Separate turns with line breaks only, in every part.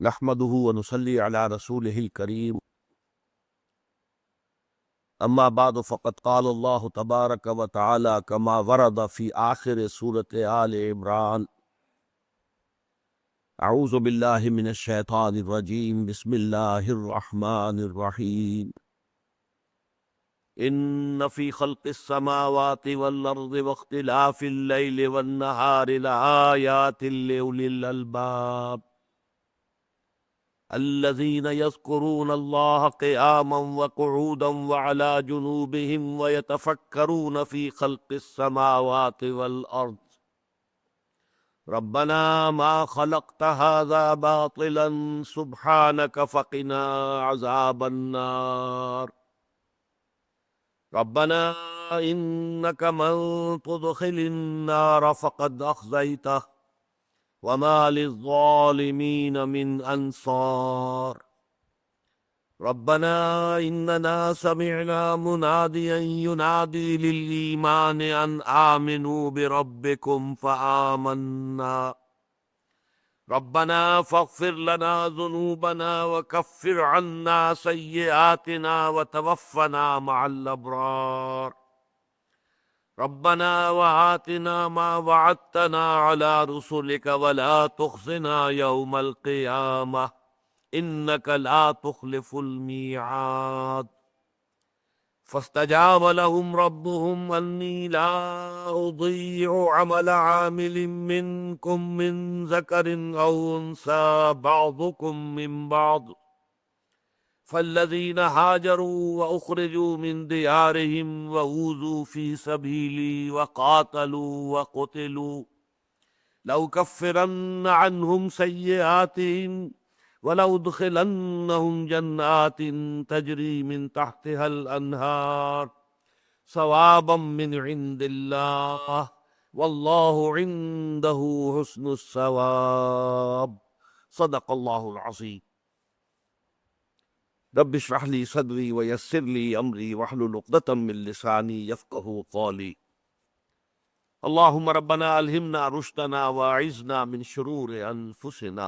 نحمده ونصلي على رسوله الكريم اما بعد فقد قال الله تبارك وتعالى كما ورد في آخر سورة آل عمران اعوذ بالله من الشيطان الرجيم بسم الله الرحمن الرحيم ان في خلق السماوات والارض واختلاف الليل والنهار لآيات لأولي الألباب الذين يذكرون الله قياما وقعودا وعلى جنوبهم ويتفكرون في خلق السماوات والأرض ربنا ما خلقت هذا باطلا سبحانك فقنا عذاب النار ربنا إنك من تدخل النار فقد أخزيته وما للظالمين من أنصار ربنا إننا سمعنا مناديا ينادي للإيمان أن آمنوا بربكم فآمنا ربنا فاغفر لنا ذنوبنا وكفر عنا سيئاتنا وتوفنا مع الأبرار ربنا وآتنا ما وعدتنا على رسلك ولا تخزنا يوم القيامة إنك لا تخلف الميعاد فاستجاب لهم ربهم أني لا أضيع عمل عامل منكم من ذكر أو أنثى بعضكم من بعض فالذين هاجروا وأخرجوا من ديارهم وأوذوا في سبيلي وقاتلوا وقتلوا لأكفرن عنهم سيئاتهم ولأدخلنهم جنات تجري من تحتها الأنهار ثوابا من عند الله والله عنده حسن الثواب صدق الله العظيم رب اشرح لي صدري ويسر لي امري واحلل عقدة من لساني يفقهوا قولي اللهم ربنا الهمنا رشدنا واعذنا من شرور انفسنا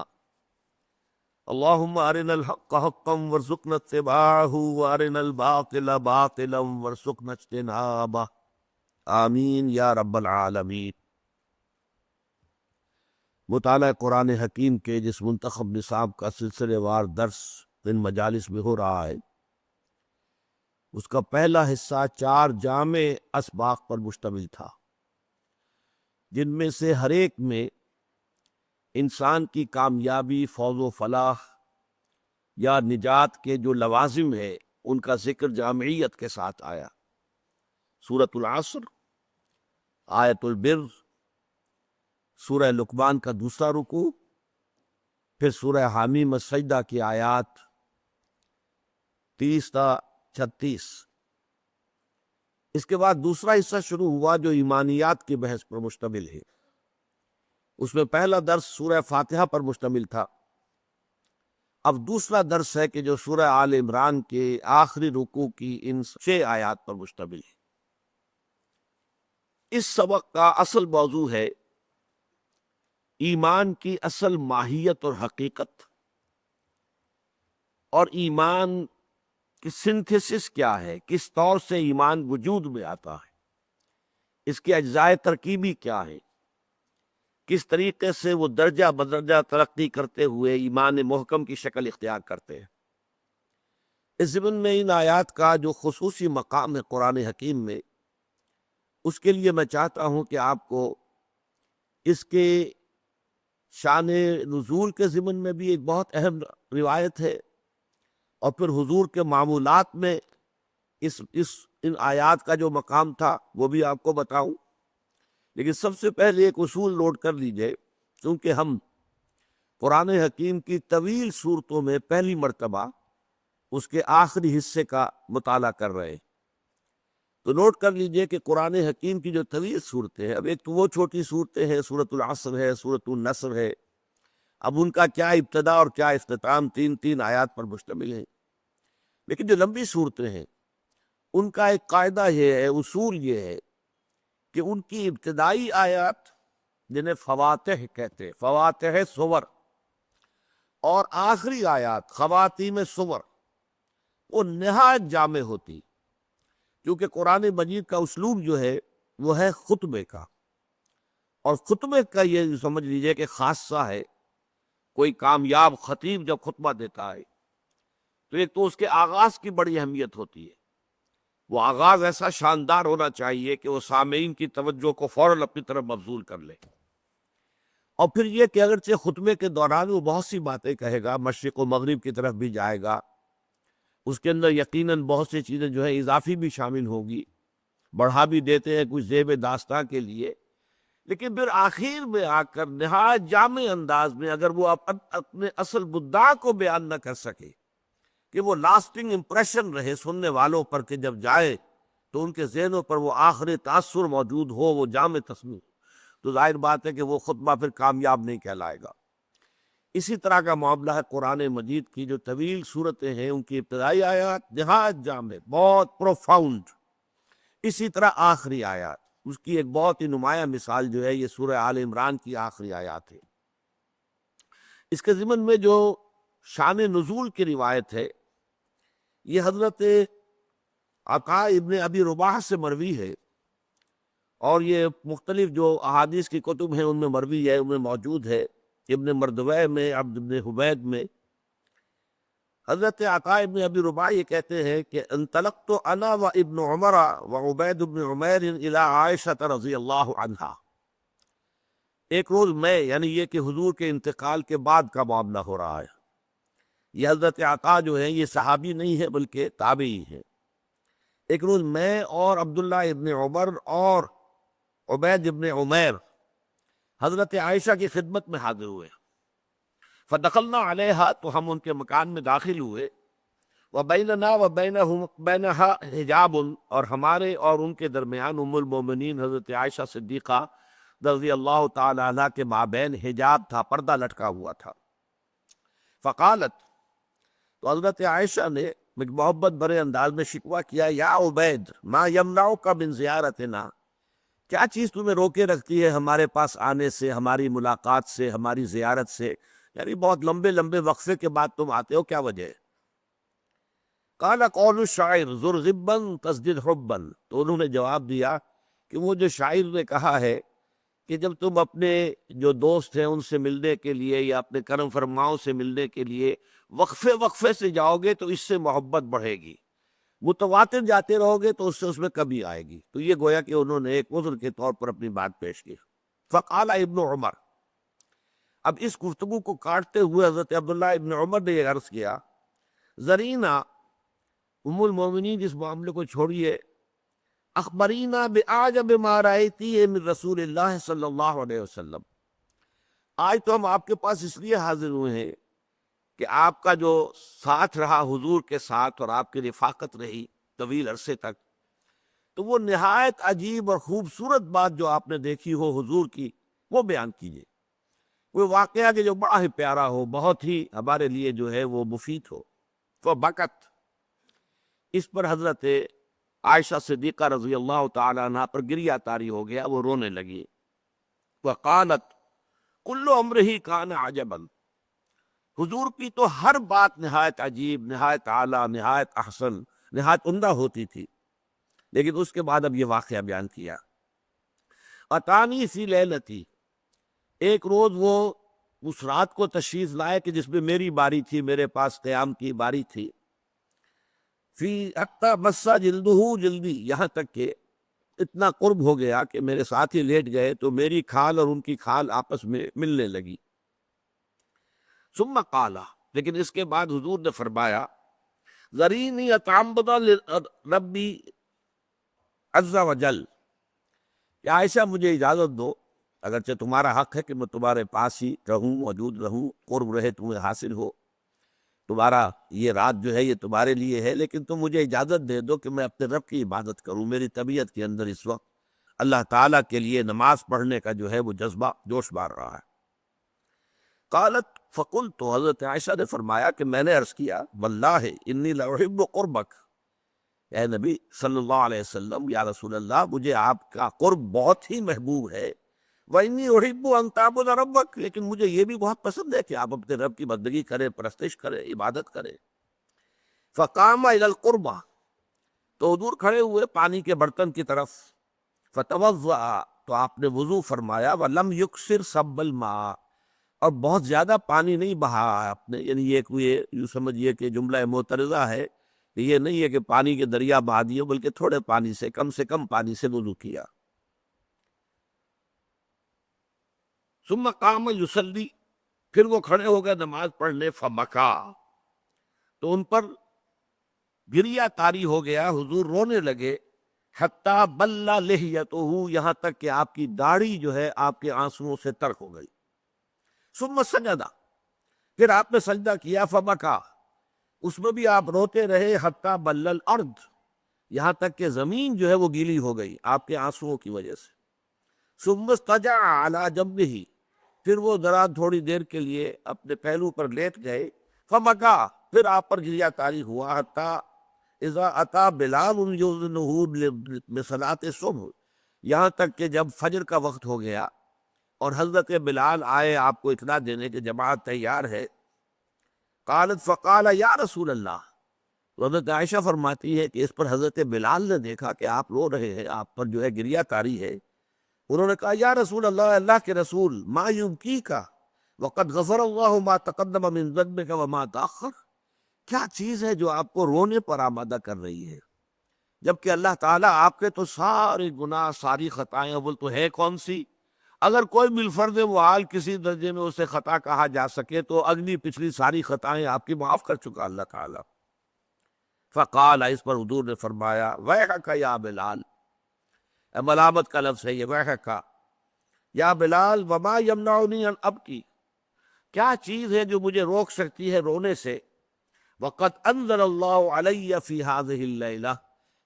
اللهم ارنا الحق حقا وارزقنا اتباعه وارنا الباطل باطلا وارزقنا اجتنابه آمین یا رب العالمین۔ مطالعہ قرآن حکیم کے جس منتخب نصاب کا سلسلے وار درس ان مجالس میں ہو رہا ہے، اس کا پہلا حصہ 4 جامع اسباق پر مشتمل تھا، جن میں سے ہر ایک میں انسان کی کامیابی، فوز و فلاح یا نجات کے جو لوازم ہے ان کا ذکر جامعیت کے ساتھ آیا۔ سورۃ العصر، آیت البر، سورہ لقمان کا دوسرا رکوع، پھر سورہ حامیم السجدہ کی آیات 30 تا 36۔ اس کے بعد دوسرا حصہ شروع ہوا جو ایمانیات کی بحث پر مشتمل ہے۔ اس میں پہلا درس سورہ فاتحہ پر مشتمل تھا، اب دوسرا درس ہے کہ جو سورہ آل عمران کے آخری رکوع کی ان 6 آیات پر مشتمل ہے۔ اس سبق کا اصل موضوع ہے ایمان کی اصل ماہیت اور حقیقت، اور ایمان کی سنتھیسس کیا ہے، کس طور سے ایمان وجود میں آتا ہے، اس کے اجزاء ترکیبی کیا ہے، کس طریقے سے وہ درجہ بدرجہ ترقی کرتے ہوئے ایمان محکم کی شکل اختیار کرتے ہیں۔ اس ضمن میں ان آیات کا جو خصوصی مقام ہے قرآن حکیم میں، اس کے لیے میں چاہتا ہوں کہ آپ کو اس کے شان نزول کے ضمن میں بھی ایک بہت اہم روایت ہے، اور پھر حضور کے معمولات میں ان آیات کا جو مقام تھا وہ بھی آپ کو بتاؤں۔ لیکن سب سے پہلے ایک اصول نوٹ کر لیجئے، کیونکہ ہم قرآن حکیم کی طویل صورتوں میں پہلی مرتبہ اس کے آخری حصے کا مطالعہ کر رہے ہیں، تو نوٹ کر لیجئے کہ قرآن حکیم کی جو طویل صورتیں ہیں، اب ایک تو وہ چھوٹی صورتیں ہیں، سورۃ العصر ہے، سورۃ النصر ہے، اب ان کا کیا ابتدا اور کیا اختتام، 3 آیات پر مشتمل ہے۔ لیکن جو لمبی صورتیں ہیں ان کا ایک قاعدہ یہ ہے، اصول یہ ہے کہ ان کی ابتدائی آیات جنہیں فواتح کہتے ہیں، فواتح سور، اور آخری آیات خواتیم سور وہ نہایت جامع ہوتی، کیونکہ قرآن مجید کا اسلوب جو ہے وہ ہے خطبے کا، اور خطبے کا یہ سمجھ لیجئے کہ خاصہ ہے۔ کوئی کامیاب خطیب جب خطبہ دیتا ہے تو ایک تو اس کے آغاز کی بڑی اہمیت ہوتی ہے، وہ آغاز ایسا شاندار ہونا چاہیے کہ وہ سامعین کی توجہ کو فوراً اپنی طرف مبذول کر لے، اور پھر یہ کہ اگرچہ خطبے کے دوران وہ بہت سی باتیں کہے گا، مشرق و مغرب کی طرف بھی جائے گا، اس کے اندر یقیناً بہت سی چیزیں جو ہے اضافی بھی شامل ہوگی، بڑھا بھی دیتے ہیں کچھ زیب داستاں کے لیے، لیکن پھر آخر میں آ کر نہایت جامع انداز میں اگر وہ اپنے اصل مدعا کو بیان نہ کر سکے کہ وہ لاسٹنگ امپریشن رہے سننے والوں پر، کہ جب جائے تو ان کے ذہنوں پر وہ آخری تاثر موجود ہو، وہ جامع تصویر، تو ظاہر بات ہے کہ وہ خطبہ پھر کامیاب نہیں کہلائے گا۔ اسی طرح کا معاملہ ہے قرآن مجید کی جو طویل صورتیں ہیں، ان کی ابتدائی آیات نہایت جامع، بہت پروفاؤنڈ، اسی طرح آخری آیات، اس کی ایک بہت ہی نمایاں مثال جو ہے یہ سورہ آل عمران کی آخری آیات ہے۔ اس کے ضمن میں جو شان نزول کی روایت ہے یہ حضرت عطا ابن ابی رباح سے مروی ہے، اور یہ مختلف جو احادیث کی کتب ہیں ان میں مروی ہے، ان میں موجود ہے، ابن مردویہ میں، عبد ابن حبید میں۔ حضرت عطا ابن ابی رباح یہ کہتے ہیں کہ انطلقت انا و ابن عمر و عبید بن عمیر الی عائشہ رضی اللہ عنہا۔ ایک روز میں، یعنی یہ کہ حضور کے انتقال کے بعد کا معاملہ ہو رہا ہے، یہ حضرت عطا جو ہیں یہ صحابی نہیں ہے بلکہ تابعی ہیں۔ ایک روز میں اور عبداللہ ابن عمر اور عبید ابن عمیر حضرت عائشہ کی خدمت میں حاضر ہوئے، فدخلنا علیہا، تو ہم ان کے مکان میں داخل ہوئے، وبیننا بینہا حجاب، اور ہمارے اور ان کے درمیان ام المومنین حضرت عائشہ صدیقہ رضی اللہ تعالی عنہ کے مابین حجاب تھا، پردہ لٹکا ہوا تھا۔ فقالت، تو حضرت عائشہ نے محبت بھرے انداز میں شکوہ کیا، یا عبید ما یمنعک من زیارتنا، کیا چیز تمہیں روکے رکھتی ہے ہمارے پاس آنے سے، ہماری ملاقات سے، ہماری زیارت سے، یعنی بہت لمبے لمبے وقفے کے بعد تم آتے ہو، کیا وجہ ہے؟ قال قول الشاعر زر غبا تزدد حبا، تو انہوں نے جواب دیا کہ وہ جو شاعر نے کہا ہے کہ جب تم اپنے جو دوست ہیں ان سے ملنے کے لیے یا اپنے کرم فرماؤں سے ملنے کے لیے وقفے وقفے سے جاؤ گے تو اس سے محبت بڑھے گی، متواتر جاتے رہو گے تو اس میں کمی آئے گی۔ تو یہ گویا کہ انہوں نے ایک عذر کے طور پر اپنی بات پیش کی۔ فقال ابن عمر، اب اس گفتگو کو کاٹتے ہوئے حضرت عبداللہ ابن عمر نے یہ عرض کیا، زرینا، ام المومنین اس معاملے کو چھوڑیے، اخبرینا بأعجب ما رأیتی من رسول اللہ صلی اللہ علیہ وسلم، آج تو ہم آپ کے پاس اس لیے حاضر ہوئے ہیں کہ آپ کا جو ساتھ رہا حضور کے ساتھ اور آپ کی رفاقت رہی طویل عرصے تک، تو وہ نہایت عجیب اور خوبصورت بات جو آپ نے دیکھی ہو حضور کی وہ بیان کیجیے، وہ واقعہ کہ جو بڑا ہی پیارا ہو، بہت ہی ہمارے لیے جو ہے وہ مفید ہو۔ فبکت، اس پر حضرت عائشہ صدیقہ رضی اللہ تعالی عنہ پر گریہ طاری ہو گیا، وہ رونے لگی۔ وقالت کل امرہ کان عجبا، حضور کی تو ہر بات نہایت عجیب، نہایت اعلیٰ، نہایت احسن، نہایت عمدہ ہوتی تھی، لیکن اس کے بعد اب یہ واقعہ بیان کیا۔ اتانی فی لیلتی، ایک روز وہ اس رات کو تشریف لائے کہ جس میں میری باری تھی، میرے پاس قیام کی باری تھی، فی حتی مسا جلدہ جلدی، یہاں تک کہ اتنا قرب ہو گیا کہ میرے ساتھ ہی لیٹ گئے تو میری کھال اور ان کی کھال آپس میں ملنے لگی۔ ثم قالا، لیکن اس کے بعد حضور نے فرمایا، ذرینی اتعبد ربی عز وجل، کہ عائشہ مجھے اجازت دو، اگرچہ تمہارا حق ہے کہ میں تمہارے پاس ہی رہوں، موجود رہوں، قرب رہے تمہیں حاصل ہو، تمہارا یہ رات جو ہے یہ تمہارے لیے ہے، لیکن تم مجھے اجازت دے دو کہ میں اپنے رب کی عبادت کروں، میری طبیعت کے اندر اس وقت اللہ تعالیٰ کے لیے نماز پڑھنے کا جو ہے وہ جذبہ جوش مار رہا ہے۔ قالت فقلت، تو حضرت عائشہ نے فرمایا کہ میں نے عرض کیا، واللہ انی لأحب قربک، اے نبی صلی اللہ علیہ وسلم، یا رسول اللہ، مجھے آپ کا قرب بہت ہی محبوب ہے، وَإِنِّي أُحِبُّ أَن تَعْبُدَ رَبَّكَ، لیکن مجھے یہ بھی بہت پسند ہے کہ آپ اپنے رب کی بندگی کریں، پرستش کریں، عبادت کریں۔ فَقَامَ إِلَى الْقُرْبَةِ، تو حضور کھڑے ہوئے پانی کے برتن کی طرف۔ فَتَوَضَّأَ، تو آپ نے وضو فرمایا۔ وَلَمْ يُكْثِرْ صَبَّ الْمَاءِ، اور بہت زیادہ پانی نہیں بہا آپ نے، یعنی یہ کوئی یوں سمجھیے کہ جملہ معترضہ ہے کہ یہ نہیں ہے کہ پانی کے دریا بہا دیے، بلکہ تھوڑے پانی سے کم پانی سے وضو کیا۔ ثم قام یصلی، پھر وہ کھڑے ہو گئے نماز پڑھنے۔ فبکا، تو ان پر گریا طاری ہو گیا، حضور رونے لگے۔ حتی بل لحیتہ، یہاں تک کہ آپ کی داڑھی جو ہے آپ کے آنسوؤں سے تر ہو گئی۔ ثم سجدہ، پھر آپ نے سجدہ کیا۔ فبکا، اس میں بھی آپ روتے رہے۔ حتی بل الارض، یہاں تک کہ زمین جو ہے وہ گیلی ہو گئی آپ کے آنسوؤں کی وجہ سے۔ ثم اضطجع علی جنبہ، پھر وہ ذرا تھوڑی دیر کے لیے اپنے پہلو پر لیٹ گئے۔ فبکا، پھر آپ پر گریا طاری ہوا۔ حتی اذا اتی بلال یؤذنہ بصلاۃ الصبح، یہاں تک کہ جب فجر کا وقت ہو گیا اور حضرت بلال آئے آپ کو اطلاع دینے کہ جماعت تیار ہے۔ قالت، فقال یا رسول اللہ، تو حضرت عائشہ فرماتی ہے کہ اس پر حضرت بلال نے دیکھا کہ آپ رو رہے ہیں، آپ پر جو ہے گریا طاری ہے، انہوں نے کہا یا رسول اللہ، اللہ کے رسول، ما یبکیک وقد غفر اللہ ما تقدم من ذنبک وما تاخر، کیا چیز ہے جو آپ کو رونے پر آمادہ کر رہی ہے، جبکہ اللہ تعالیٰ آپ کے تو سارے گناہ، ساری خطائیں، اول تو ہے کون سی، اگر کوئی بالفرض وہ حال کسی درجے میں اسے خطا کہا جا سکے تو اگلی پچھلی ساری خطائیں آپ کی معاف کر چکا اللہ تعالیٰ۔ فقال، اس پر حضور نے فرمایا ویحک یا بلال، ملامت کا لفظ ہے یہ، ویحک یا بلال، وما یمنعنی ان ابکی، کیا چیز ہے جو مجھے روک سکتی ہے رونے سے۔ وقد انزل اللہ علی فی ہذہ اللیلہ،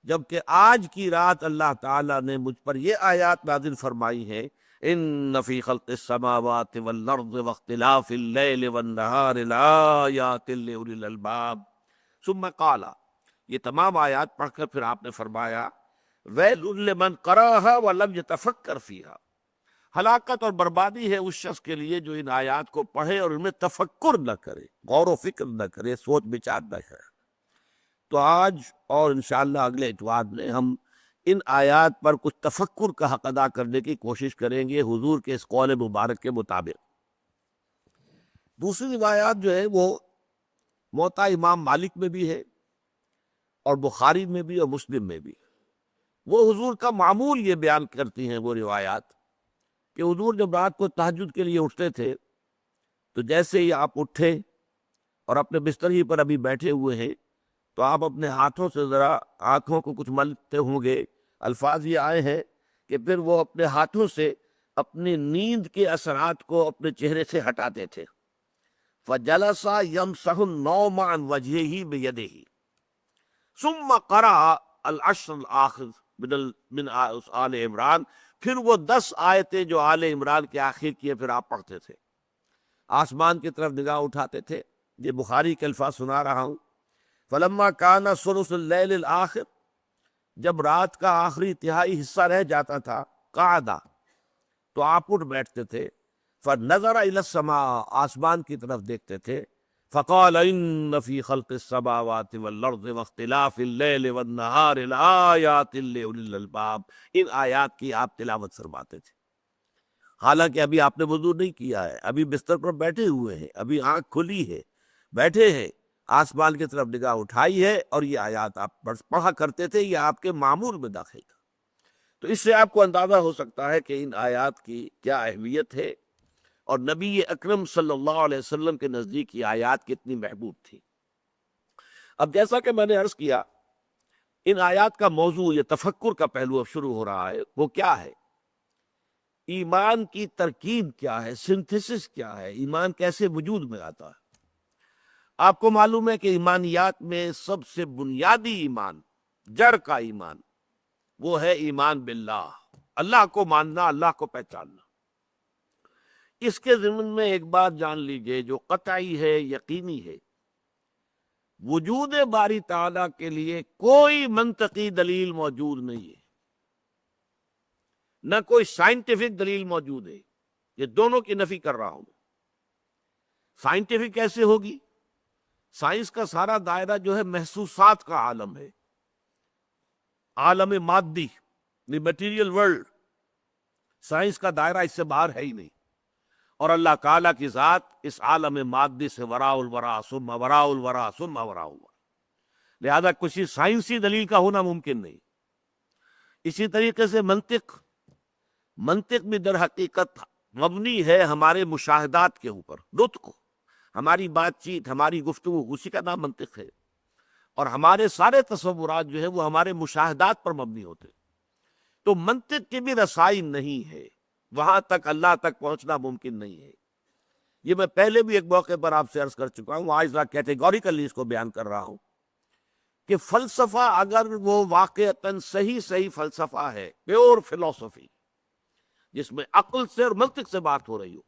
جبکہ آج کی رات اللہ تعالیٰ نے مجھ پر یہ آیات نازل فرمائی ہے، ان فی خلق السماوات والارض واختلاف اللیل والنہار لآیات لأولی الالباب۔ ثم قال، یہ تمام آیات پڑھ کر پھر آپ نے فرمایا ویل لمن قرأھا ولم یتفکر فیہا، ہلاکت اور بربادی ہے اس شخص کے لیے جو ان آیات کو پڑھے اور ان میں تفکر نہ کرے، غور و فکر نہ کرے، سوچ بچار نہ کرے۔ تو آج اور انشاءاللہ اگلے اتوار میں ہم ان آیات پر کچھ تفکر کا حق ادا کرنے کی کوشش کریں گے حضور کے اس قول مبارک کے مطابق۔ دوسری روایات جو ہے وہ موطا امام مالک میں بھی ہے اور بخاری میں بھی اور مسلم میں بھی، وہ حضور کا معمول یہ بیان کرتی ہیں وہ روایات کہ حضور جب رات کو تہجد کے لیے اٹھتے تھے تو جیسے ہی آپ اٹھے اور اپنے بستر ہی پر ابھی بیٹھے ہوئے ہیں تو آپ اپنے ہاتھوں سے ذرا آنکھوں کو کچھ ملتے ہوں گے، الفاظ یہ آئے ہیں کہ پھر وہ اپنے ہاتھوں سے اپنی نیند کے اثرات کو اپنے چہرے سے ہٹاتے تھے۔ فَجَلَسَ يَمْسَحُ النَّوْمَ عَنْ وَجْهِهِ بِيَدِهِ ثُمَّ قَرَأَ الْعَشْرَ الْآخِرَ من آل عمران، پھر وہ 10 آیتیں جو آل عمران کے آخر کی پھر آپ پڑھتے تھے، آسمان کی طرف نگاہ اٹھاتے تھے۔ یہ بخاری کے الفاظ سنا رہا ہوں۔ فلما کان ثلث اللیل الآخر، جب رات کا آخری تہائی حصہ رہ جاتا تھا، قعدا، تو آپ اٹھ بیٹھتے تھے۔ فنظر الی السماء، آسمان کی طرف دیکھتے تھے۔ فقال ان فی خلق السماوات والارض واختلاف اللیل والنہار لآیات لأولی الالباب، ان آیات کی آپ تلاوت فرماتے تھے، حالانکہ ابھی آپ نے وضو نہیں کیا ہے، ابھی بستر پر بیٹھے ہوئے ہیں، ابھی آنکھ کھلی ہے، بیٹھے ہیں، آسمان کی طرف نگاہ اٹھائی ہے اور یہ آیات آپ پڑھا کرتے تھے، یہ آپ کے معمول میں داخل تھا۔ تو اس سے آپ کو اندازہ ہو سکتا ہے کہ ان آیات کی کیا اہمیت ہے اور نبی اکرم صلی اللہ علیہ وسلم کے نزدیک یہ آیات کتنی محبوب تھی۔ اب جیسا کہ میں نے عرض کیا، ان آیات کا موضوع، یہ تفکر کا پہلو اب شروع ہو رہا ہے، وہ کیا ہے؟ ایمان کی ترکیب کیا ہے، سنتھسس کیا ہے، ایمان کیسے وجود میں آتا ہے؟ آپ کو معلوم ہے کہ ایمانیات میں سب سے بنیادی ایمان، جڑ کا ایمان، وہ ہے ایمان باللہ، اللہ کو ماننا، اللہ کو پہچاننا۔ اس کے ضمن میں ایک بات جان لیجئے جو قطعی ہے، یقینی ہے، وجود باری تعالیٰ کے لیے کوئی منطقی دلیل موجود نہیں ہے۔ نہ کوئی سائنٹیفک دلیل موجود ہے. یہ دونوں کی نفی کر رہا ہوں. سائنٹیفک کیسے ہوگی؟ سائنس کا سارا دائرہ جو ہے محسوسات کا عالم ہے، عالم مادی، دی میٹیریل ورلڈ. سائنس کا دائرہ اس سے باہر ہے ہی نہیں. اور اللہ تعالیٰ کی ذات اس عالم مادی سے وراء الورا ثم وراء الورا ثم وراء الورا. لہذا کسی سائنسی دلیل کا ہونا ممکن نہیں. اسی طریقے سے منطق بھی در حقیقت مبنی ہے ہمارے مشاہدات کے اوپر. نطق، ہماری بات چیت، ہماری گفتگو، اسی کا نام منطق ہے. اور ہمارے سارے تصورات جو ہے وہ ہمارے مشاہدات پر مبنی ہوتے. تو منطق کی بھی رسائی نہیں ہے، وہاں تک اللہ تک پہنچنا ممکن نہیں ہے. یہ میں پہلے بھی ایک موقع پر آپ سے عرض کر چکا ہوں، آج کیٹیگوریکلی اس کو بیان کر رہا ہوں کہ فلسفہ اگر وہ واقعتاً صحیح فلسفہ ہے، پیور فلسفی، جس میں عقل سے اور منطق سے بات ہو رہی ہو،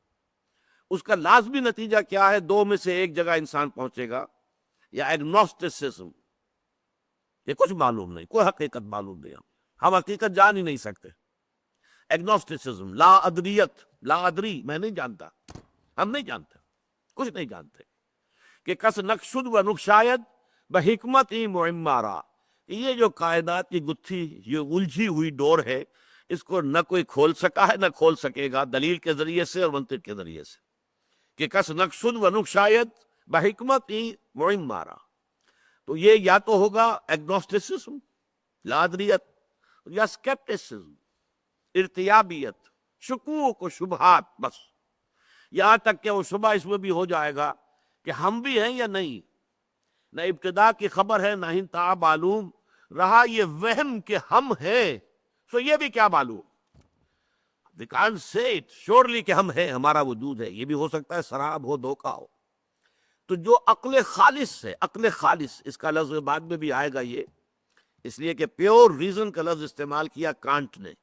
اس کا لازمی نتیجہ کیا ہے؟ دو میں سے ایک جگہ انسان پہنچے گا. یا ایگنوسٹسزم، یہ کچھ معلوم نہیں، کوئی حقیقت معلوم نہیں، ہم حقیقت جان ہی نہیں سکتے. ایگنوسٹسزم، لا ادریت، لا ادری، میں نہیں جانتا، ہم نہیں جانتے، کچھ نہیں جانتے. کہ کس نقشد و نقشاید بحکمت معمارا، یہ جو کائنات کی گتھی، یہ الجھی ہوئی ڈور ہے، اس کو نہ کوئی کھول سکا ہے نہ کھول سکے گا دلیل کے ذریعے سے اور منطق کے ذریعے سے. کہ کس نقشد و نقشاید بحکمت معمارا، تو یہ یا تو ہوگا ایگنوسٹسزم، لا ادریت، یا اسکیپٹسزم، ارتیابیت، شکوک و شبہات. بس یہاں تک کہ وہ شبہ اس میں بھی ہو جائے گا کہ ہم بھی ہیں یا نہیں. نہ ابتدا کی خبر ہے نہ انتہا معلوم، رہا یہ وہم کہ ہم ہیں، سو یہ بھی کیا معلوم. We can't say it surely کہ ہم ہیں، ہمارا وجود ہے. یہ بھی ہو سکتا ہے سراب ہو، دھوکہ ہو. تو جو عقل خالص ہے، عقل خالص، اس کا لفظ بعد میں بھی آئے گا. یہ اس لیے کہ پیور ریزن کا لفظ استعمال کیا کانٹ نے،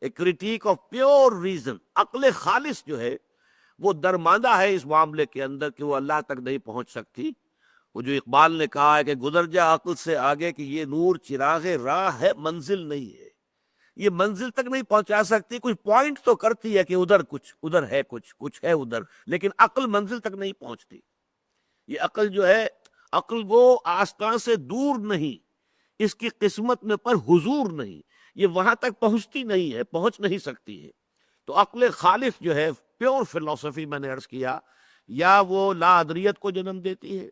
ایک کریٹیک آف پیور ریزن. عقل خالص جو ہے وہ درماندہ ہے اس معاملے کے اندر کہ وہ اللہ تک نہیں پہنچ سکتی. وہ جو اقبال نے کہا ہے کہ گزر جا عقل سے آگے کہ یہ نور چراغ راہ ہے، منزل نہیں ہے. یہ منزل تک نہیں پہنچا سکتی، کچھ پوائنٹ تو کرتی ہے کہ ادھر کچھ، ادھر ہے کچھ ہے ادھر، لیکن عقل منزل تک نہیں پہنچتی. یہ عقل جو ہے، عقل وہ آستان سے دور نہیں، اس کی قسمت میں پر حضور نہیں، یہ وہاں تک پہنچتی نہیں ہے، پہنچ نہیں سکتی ہے. تو عقل خالص جو ہے، پیور فلسفی، میں نے عرض کیا، یا وہ لا ادریت کو جنم دیتی ہے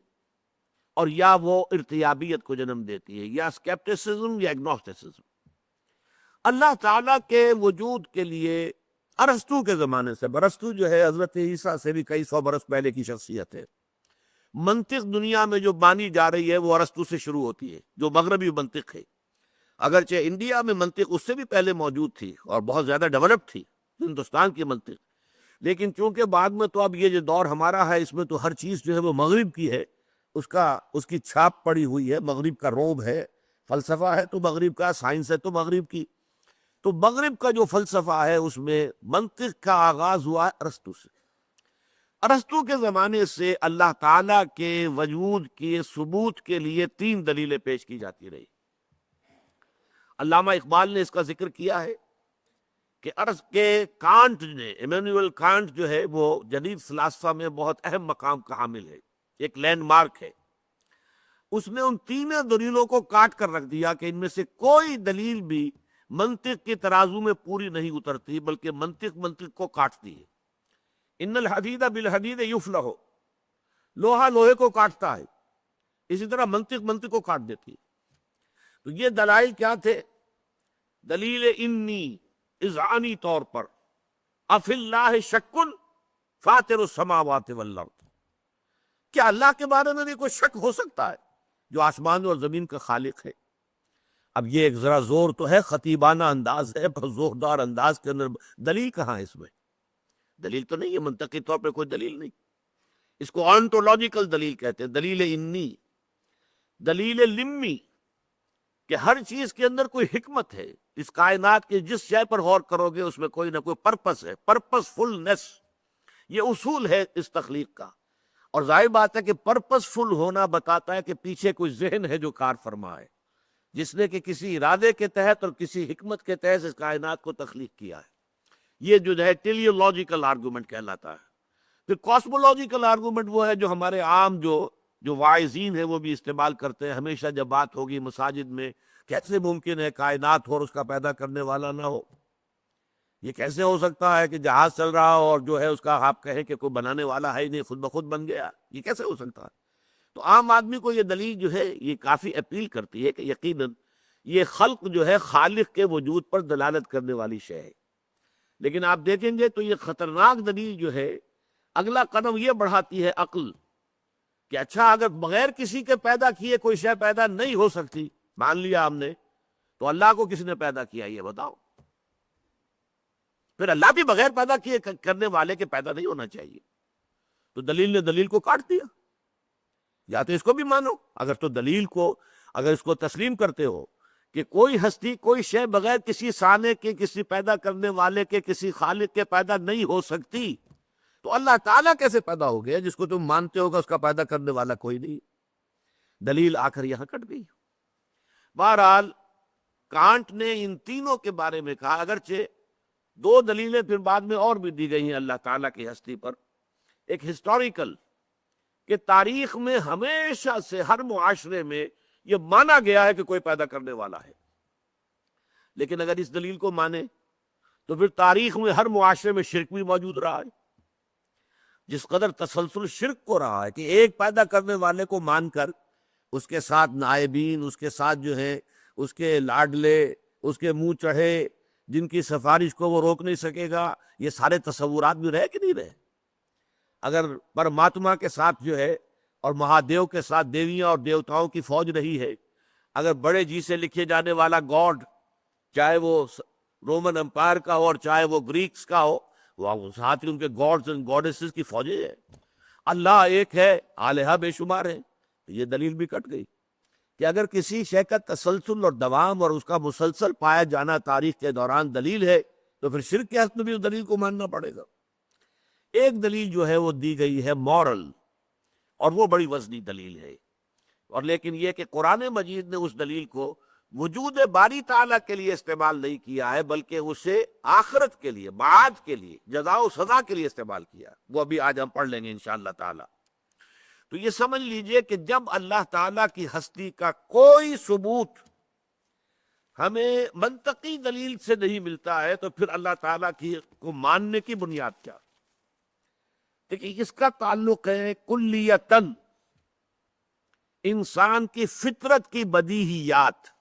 اور یا وہ ارتیابیت کو جنم دیتی ہے، یا اسکیپٹسزم یا ایگنوسٹسزم. اللہ تعالیٰ کے وجود کے لیے ارسطو کے زمانے سے، ارسطو جو ہے حضرت عیسیٰ سے بھی کئی سو برس پہلے کی شخصیت ہے. منطق دنیا میں جو مانی جا رہی ہے وہ ارسطو سے شروع ہوتی ہے، جو مغربی منطق ہے. اگرچہ انڈیا میں منطق اس سے بھی پہلے موجود تھی اور بہت زیادہ ڈیولپ تھی، ہندوستان کی منطق. لیکن چونکہ بعد میں تو اب یہ جو دور ہمارا ہے، اس میں تو ہر چیز جو ہے وہ مغرب کی ہے، اس کی چھاپ پڑی ہوئی ہے، مغرب کا روب ہے. فلسفہ ہے تو مغرب کا، سائنس ہے تو مغرب کی. تو مغرب کا جو فلسفہ ہے اس میں منطق کا آغاز ہوا ہے ارسطو سے. ارسطو کے زمانے سے اللہ تعالیٰ کے وجود کے ثبوت کے لیے 3 دلیلیں پیش کی جاتی رہی. علامہ اقبال نے اس کا ذکر کیا ہے کہ عرض کے کانٹ نے، ایمینوئل کانٹ جو ہے وہ جدید فلسفہ میں بہت اہم مقام کا حامل ہے، ایک لینڈ مارک ہے. اس نے ان 3 دلیلوں کو کاٹ کر رکھ دیا کہ ان میں سے کوئی دلیل بھی منطق کے ترازو میں پوری نہیں اترتی، بلکہ منطق کو کاٹتی ہے. ان الحدید بالحدید یفلح، لوہا لوہے کو کاٹتا ہے، اسی طرح منطق کو کاٹ دیتی ہے. تو یہ دلائل کیا تھے؟ دلیل انی، اذعانی طور پر، افی اللہ شک فاطر السماوات والارض، کیا اللہ کے بارے میں بھی کوئی شک ہو سکتا ہے جو آسمان اور زمین کا خالق ہے؟ اب یہ ایک ذرا زور تو ہے، خطیبانہ انداز ہے، پر زوردار انداز کے اندر دلیل کہاں ہے؟ اس میں دلیل تو نہیں ہے، منطقی طور پہ کوئی دلیل نہیں. اس کو آنٹولوجیکل دلیل کہتے ہیں. دلیل انی، دلیل لمی، کہ ہر چیز کے اندر کوئی حکمت ہے. اس کائنات کے جس شے پر غور کرو گے اس میں کوئی نہ کوئی پرپس ہے، پرپس فلنس. یہ اصول ہے اس تخلیق کا. اور ظاہر بات ہے کہ پرپس فل ہونا بتاتا ہے کہ پیچھے کوئی ذہن ہے جو کار فرما ہے. جس نے کہ کسی ارادے کے تحت اور کسی حکمت کے تحت اس کائنات کو تخلیق کیا ہے. یہ جو ہے ٹیلیولوجیکل آرگومنٹ کہلاتا ہے. پھر کاسمولوجیکل آرگومنٹ وہ ہے جو ہمارے عام جو واعظین ہیں وہ بھی استعمال کرتے ہیں ہمیشہ جب بات ہوگی مساجد میں. کیسے ممکن ہے کائنات ہو اور اس کا پیدا کرنے والا نہ ہو؟ یہ کیسے ہو سکتا ہے کہ جہاز چل رہا ہو اور جو ہے اس کا آپ کہیں کہ کوئی بنانے والا ہے ہی نہیں، خود بخود بن گیا؟ یہ کیسے ہو سکتا ہے؟ تو عام آدمی کو یہ دلیل جو ہے یہ کافی اپیل کرتی ہے کہ یقیناً یہ خلق جو ہے خالق کے وجود پر دلالت کرنے والی شے ہے. لیکن آپ دیکھیں گے تو یہ خطرناک دلیل جو ہے اگلا قدم یہ بڑھاتی ہے عقل کہ اچھا اگر بغیر کسی کے پیدا کیے کوئی شے پیدا نہیں ہو سکتی، مان لیا ہم نے، تو اللہ کو کس نے پیدا کیا یہ بتاؤ؟ پھر اللہ بھی بغیر پیدا کیے کرنے والے کے پیدا نہیں ہونا چاہیے. تو دلیل نے دلیل کو کاٹ دیا. یا تو اس کو بھی مانو، اگر تو دلیل کو اگر اس کو تسلیم کرتے ہو کہ کوئی ہستی کوئی شے بغیر کسی صانع کے، کسی پیدا کرنے والے کے، کسی خالق کے پیدا نہیں ہو سکتی، تو اللہ تعالیٰ کیسے پیدا ہو گیا جس کو تم مانتے ہو کہ اس کا پیدا کرنے والا کوئی نہیں؟ دلیل آخر یہاں کٹ گئی. بہرحال کانٹ نے ان تینوں کے بارے میں کہا، اگرچہ دو دلیلیں پھر بعد میں اور بھی دی گئی ہیں اللہ تعالیٰ کی ہستی پر. ایک ہسٹوریکل کہ تاریخ میں ہمیشہ سے ہر معاشرے میں یہ مانا گیا ہے کہ کوئی پیدا کرنے والا ہے. لیکن اگر اس دلیل کو مانے تو پھر تاریخ میں ہر معاشرے میں شرک بھی موجود رہا ہے. جس قدر تسلسل شرک کو رہا ہے کہ ایک پیدا کرنے والے کو مان کر اس کے ساتھ نائبین، اس کے ساتھ جو ہے اس کے لاڈلے، اس کے منہ چڑھے، جن کی سفارش کو وہ روک نہیں سکے گا، یہ سارے تصورات بھی رہے کہ نہیں رہے؟ اگر پرماتما کے ساتھ جو ہے اور مہادیو کے ساتھ دیویاں اور دیوتاؤں کی فوج رہی ہے، اگر بڑے جی سے لکھے جانے والا گاڈ چاہے وہ رومن امپائر کا ہو اور چاہے وہ گریکس کا ہو، وہ ساتھ ہی ان کے گاڈز اینڈ گاڈیسز کی فوجیں ہیں. اللہ ایک ہے، آلہہ بے شمار ہیں. یہ دلیل بھی کٹ گئی کہ اگر کسی شے کا تسلسل اور دوام اور اس کا مسلسل پایا جانا تاریخ کے دوران دلیل ہے تو پھر شرک کے حق میں بھی اس دلیل کو ماننا پڑے گا. ایک دلیل جو ہے وہ دی گئی ہے مورل، اور وہ بڑی وزنی دلیل ہے. اور لیکن یہ کہ قرآن مجید نے اس دلیل کو وجود باری تعالیٰ کے لیے استعمال نہیں کیا ہے، بلکہ اسے آخرت کے لیے، معاد کے لیے، جزا و سزا کے لیے استعمال کیا. وہ ابھی آج ہم پڑھ لیں گے انشاءاللہ تعالیٰ. تو یہ سمجھ لیجئے کہ جب اللہ تعالیٰ کی ہستی کا کوئی ثبوت ہمیں منطقی دلیل سے نہیں ملتا ہے تو پھر اللہ تعالیٰ کی کو ماننے کی بنیاد کیا؟ دیکھیے اس کا تعلق ہے کلیتاً انسان کی فطرت کی بدیہیات.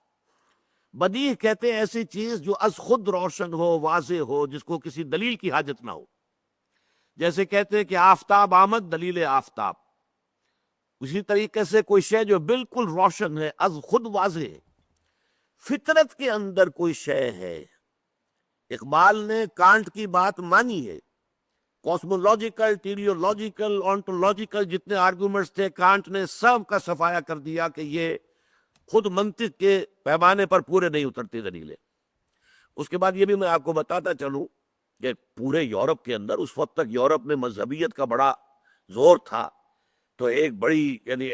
بدیہ کہتے ہیں ایسی چیز جو از خود روشن ہو، واضح ہو، جس کو کسی دلیل کی حاجت نہ ہو. جیسے کہتے ہیں کہ آفتاب آمد، دلیل آفتاب. اسی طریقے سے کوئی شے جو بالکل روشن ہے، از خود واضح ہے. فطرت کے اندر کوئی شے ہے. اقبال نے کانٹ کی بات مانی ہے. کاسمولوجیکل، ٹیلیولوجیکل، آنٹولوجیکل جتنے آرگومنٹس تھے کانٹ نے سب کا صفایا کر دیا کہ یہ خود منطق کے پیمانے پر پورے نہیں اترتی دلیلیں. اس کے بعد یہ بھی میں آپ کو بتاتا چلوں کہ پورے یورپ کے اندر اس وقت تک یورپ میں مذہبیت کا بڑا زور تھا، تو ایک بڑی یعنی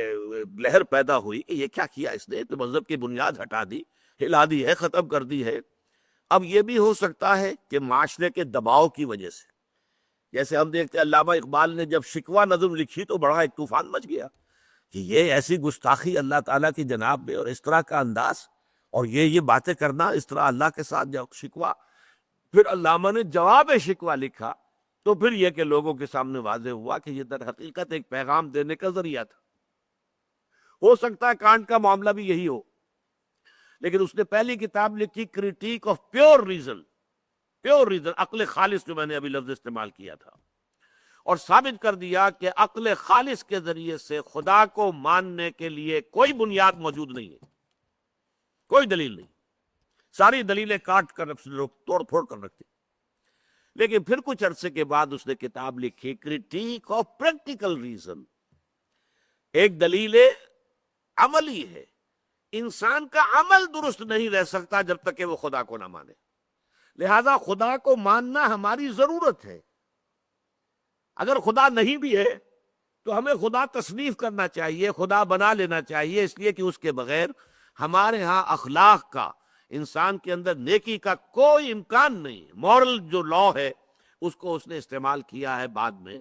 لہر پیدا ہوئی کہ یہ کیا کیا اس نے، تو مذہب کی بنیاد ہٹا دی، ہلا دی ہے، ختم کر دی ہے. اب یہ بھی ہو سکتا ہے کہ معاشرے کے دباؤ کی وجہ سے، جیسے ہم دیکھتے ہیں علامہ اقبال نے جب شکوہ نظم لکھی تو بڑا ایک طوفان مچ گیا کہ یہ ایسی گستاخی اللہ تعالیٰ کی جناب میں، اور اس طرح کا انداز، اور یہ باتیں کرنا اس طرح اللہ کے ساتھ جب شکوہ. پھر علامہ نے جواب شکوہ لکھا تو پھر یہ کہ لوگوں کے سامنے واضح ہوا کہ یہ در حقیقت ایک پیغام دینے کا ذریعہ تھا. ہو سکتا ہے کانٹ کا معاملہ بھی یہی ہو، لیکن اس نے پہلی کتاب لکھی critique of pure reason, pure reason, عقل خالص جو میں نے ابھی لفظ استعمال کیا تھا، اور ثابت کر دیا کہ عقل خالص کے ذریعے سے خدا کو ماننے کے لیے کوئی بنیاد موجود نہیں ہے، کوئی دلیل نہیں. ساری دلیلیں کاٹ کر توڑ پھوڑ کر رکھتی. لیکن پھر کچھ عرصے کے بعد اس نے کتاب لکھی کریٹیک آف پریکٹیکل ریزن. ایک دلیل عملی ہے. انسان کا عمل درست نہیں رہ سکتا جب تک کہ وہ خدا کو نہ مانے، لہذا خدا کو ماننا ہماری ضرورت ہے. اگر خدا نہیں بھی ہے تو ہمیں خدا تصنیف کرنا چاہیے، خدا بنا لینا چاہیے، اس لیے کہ اس کے بغیر ہمارے ہاں اخلاق کا، انسان کے اندر نیکی کا کوئی امکان نہیں، مورل جو لا ہے اس کو اس نے استعمال کیا ہے بعد میں۔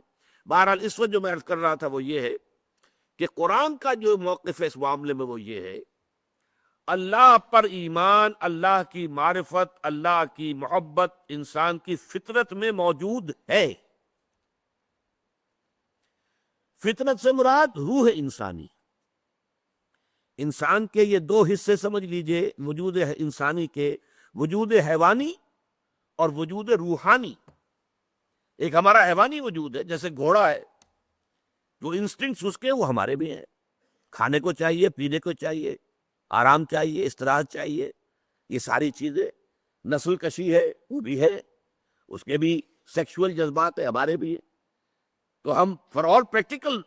بہرحال اس وقت جو میں عرض کر رہا تھا وہ یہ ہے کہ قرآن کا جو موقف ہے اس معاملے میں وہ یہ ہے، اللہ پر ایمان، اللہ کی معرفت، اللہ کی محبت انسان کی فطرت میں موجود ہے۔ فطرت سے مراد روح انسانی۔ انسان کے یہ دو حصے سمجھ لیجئے وجود انسانی کے، وجود حیوانی اور وجود روحانی۔ ایک ہمارا حیوانی وجود ہے، جیسے گھوڑا ہے، جو انسٹنکٹس اس کے وہ ہمارے بھی ہیں، کھانے کو چاہیے، پینے کو چاہیے، آرام چاہیے، استراحت چاہیے، یہ ساری چیزیں۔ نسل کشی ہے وہ بھی ہے، اس کے بھی سیکشول جذبات ہیں، ہمارے بھی ہیں۔ تو ہم for all practical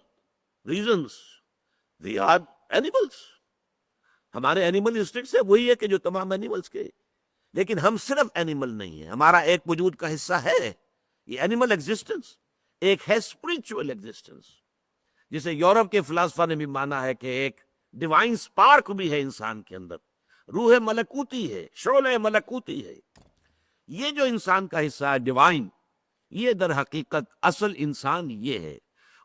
reasons we are animals, ہمارے اینیمل انسٹنکٹس ہے وہی ہے کہ جو تمام اینیملس کے، لیکن ہم صرف اینیمل نہیں ہیں، ہمارا ایک وجود کا حصہ ہے یہ اینیمل ایگزسٹنس، ایک ہے اسپرچول ایگزسٹنس، جسے یورپ کے فلاسفہ نے بھی مانا ہے کہ ایک ڈیوائن سپارک بھی ہے انسان کے اندر، روح ملکوتی ہے، شعلہ ملکوتی ہے۔ یہ جو انسان کا حصہ ہے ڈیوائن، یہ در حقیقت اصل انسان یہ ہے،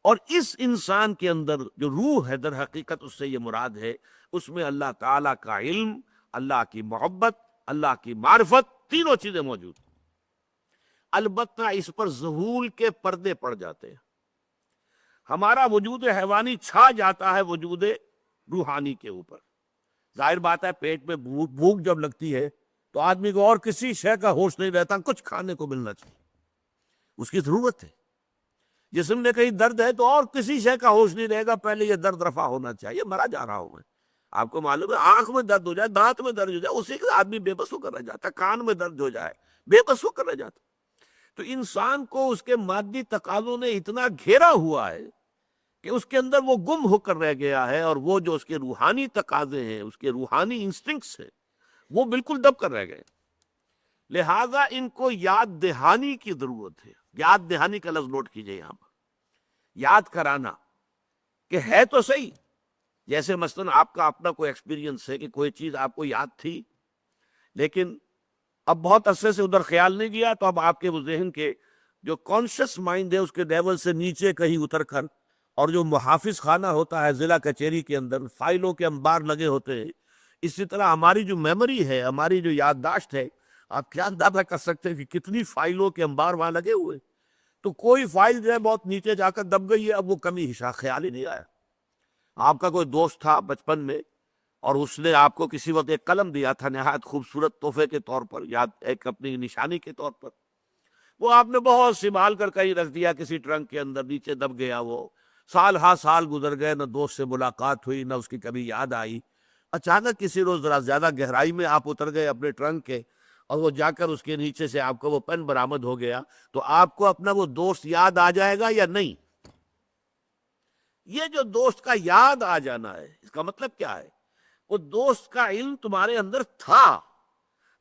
اور اس انسان کے اندر جو روح ہے در حقیقت اس سے یہ مراد ہے، اس میں اللہ تعالیٰ کا علم، اللہ کی محبت، اللہ کی معرفت، تینوں چیزیں موجود ہیں۔ البتہ اس پر ظہول کے پردے پڑ جاتے ہیں، ہمارا وجود حیوانی چھا جاتا ہے وجود روحانی کے اوپر۔ ظاہر بات ہے پیٹ میں بھوک جب لگتی ہے تو آدمی کو اور کسی شے کا ہوش نہیں رہتا، کچھ کھانے کو ملنا چاہیے، اس کی ضرورت ہے۔ جسم میں کہیں درد ہے تو اور کسی شے کا ہوش نہیں رہے گا، پہلے یہ درد رفع ہونا چاہیے، مرا جا رہا ہوں میں۔ آپ کو معلوم ہے آنکھ میں درد ہو جائے، دانت میں درد ہو جائے، اسی کے آدمی بے بس ہو کر رہ جاتا ہے، کان میں درد ہو جائے بے بس ہو کر رہ جاتا ہے۔ تو انسان کو اس کے مادی تقاضوں نے اتنا گھیرا ہوا ہے کہ اس کے اندر وہ گم ہو کر رہ گیا ہے، اور وہ جو اس کے روحانی تقاضے ہیں، اس کے روحانی انسٹنکٹس ہیں، وہ بالکل دب کر رہ گئے۔ لہذا ان کو یاد دہانی کی ضرورت ہے۔ یاد دہانی کا لفظ نوٹ کیجئے یہاں پر، یاد کرانا کہ ہے تو صحیح، جیسے مثلا آپ کا اپنا کوئی ایکسپیرینس ہے کہ کوئی چیز آپ کو یاد تھی لیکن اب بہت عرصے سے ادھر خیال نہیں گیا، تو اب آپ کے وہ ذہن کے جو کانشس مائنڈ ہے اس کے لیول سے نیچے کہیں اتر کر، اور جو محافظ خانہ ہوتا ہے ضلع کچہری کے اندر فائلوں کے انبار لگے ہوتے ہیں، اسی طرح ہماری جو میموری ہے، ہماری جو یادداشت ہے، آپ کیا اندازہ کر سکتے ہیں کہ کتنی فائلوں کے انبار وہاں لگے ہوئے، تو کوئی فائل جو ہے بہت نیچے جا کر دب گئی ہے، اب وہ کمی حصہ خیال ہی نہیں آیا۔ آپ کا کوئی دوست تھا بچپن میں اور اس نے آپ کو کسی وقت ایک قلم دیا تھا نہایت خوبصورت تحفے کے طور پر، یاد ایک اپنی نشانی کے طور پر، وہ آپ نے بہت سنبھال کر کہیں رکھ دیا کسی ٹرنک کے اندر، نیچے دب گیا وہ، سال ہا سال گزر گئے، نہ دوست سے ملاقات ہوئی، نہ اس کی کبھی یاد آئی۔ اچانک کسی روز ذرا زیادہ گہرائی میں آپ اتر گئے اپنے ٹرنک کے، اور وہ جا کر اس کے نیچے سے آپ کو وہ پین برآمد ہو گیا، تو آپ کو اپنا وہ دوست یاد آ جائے گا یا نہیں؟ یہ جو دوست کا یاد آ جانا ہے، اس کا مطلب کیا ہے؟ وہ دوست کا علم تمہارے اندر تھا،